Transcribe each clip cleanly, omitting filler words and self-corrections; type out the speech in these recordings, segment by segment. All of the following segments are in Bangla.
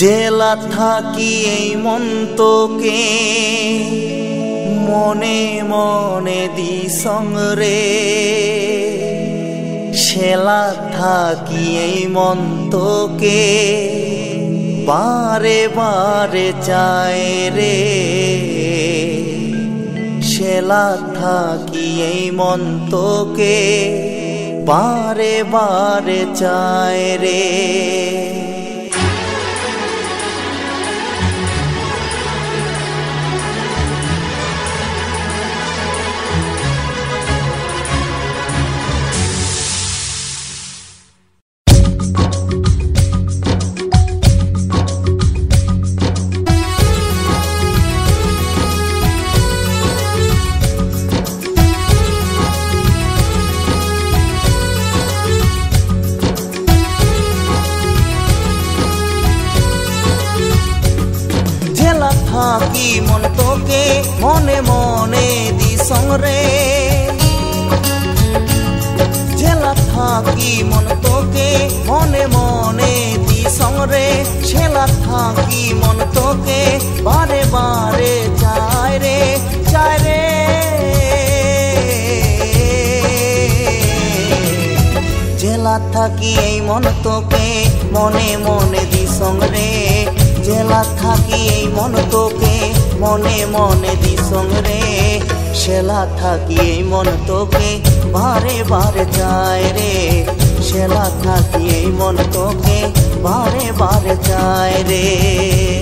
জেলা থাকি এই মন্তকে মনে মনে দিসং রে শেলা থাকি এই মন্তকে বারে বারে চায় রে শেলা থাকি এই মন্তকে বারে বারে চায় রে থাকি মন তোকে মনে মনে দিসং রে জেলা থাকি মন তোকে মনে মনে দিসং রে শেলা থাকি মন তোকে বারে বারে চায় রে চায় রে জেলা থাকি এই মন তোকে মনে মনে দিসং রে জেলা থাকি এই মন তোকে মনে মনে দিসং রে শেলা থাকি এই মন তোকে বারে বারে চায় রে শেলা থাকি এই মন তোকে বারে বারে চায় রে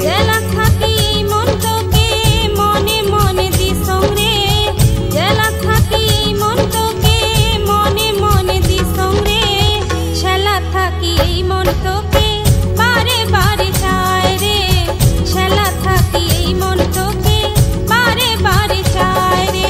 জেলা থাকি এই মন তোকে মনে মনে দিসং রে জেলা থাকি এই মন তোকে মনে মনে দিসং রে শেলা থাকি এই মন তোকে বারে বারে চায় রে শেলা থাকি এই মন তোকে বারে বারে চায় রে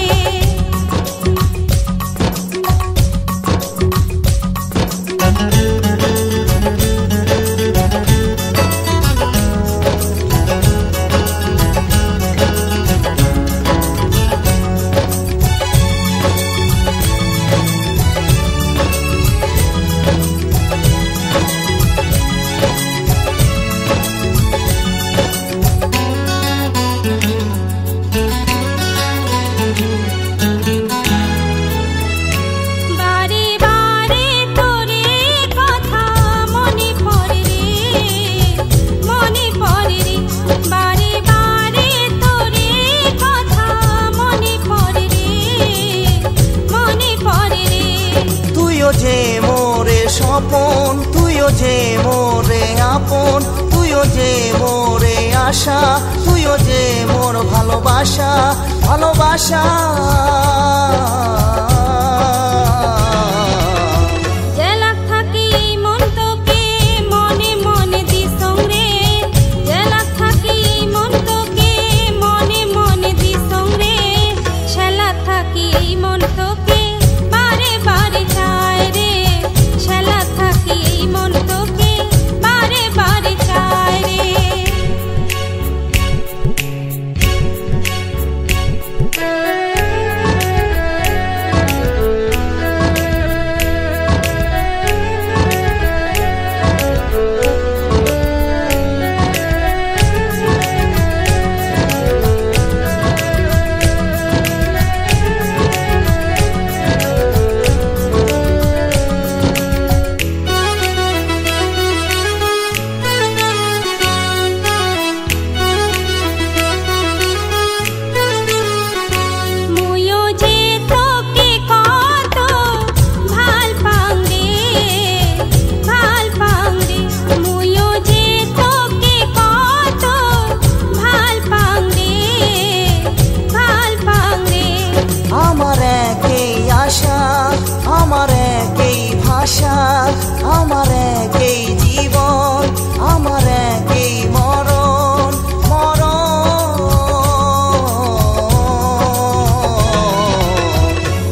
যে মোরে স্বপন তুইও যে মোরে আপন তুইও যে মোরে আশা তুইও যে মোর ভালোবাসা ভালোবাসা জেলা থাকি এই মন তোকে মনে মনে দিসং রে জেলা থাকি এই মন তোকে মনে মনে দিসং রে শেলা থাকি এই মন তোকে বারে বারে চায় রে শেলা থাকি এই মন তোকে বারে বারে চায় রে আমার একই ভাষা আমার একই জীবন আমার একই মরণ মরণ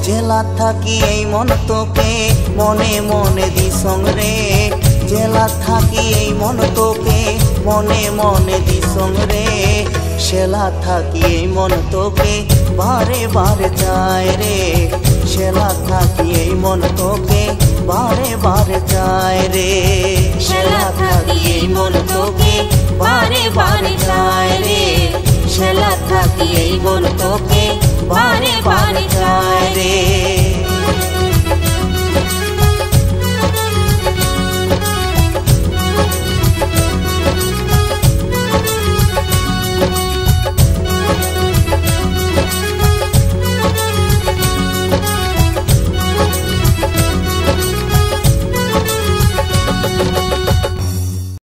জেলা থাকি এই মন তোকে মনে মনে দিসং রে জেলা থাকি এই মন তোকে মনে মনে দিসং রে শেলা থাকি এই মন তোকে বারে বারে চায় রে শেলা থাকি এই মন তোকে বারে বারে চায় রে শেলা থাকি এই মন তোকে বারে বারে চায় রে শ্যালা থাকি এই মন তোকে বারে বারে চায় রে।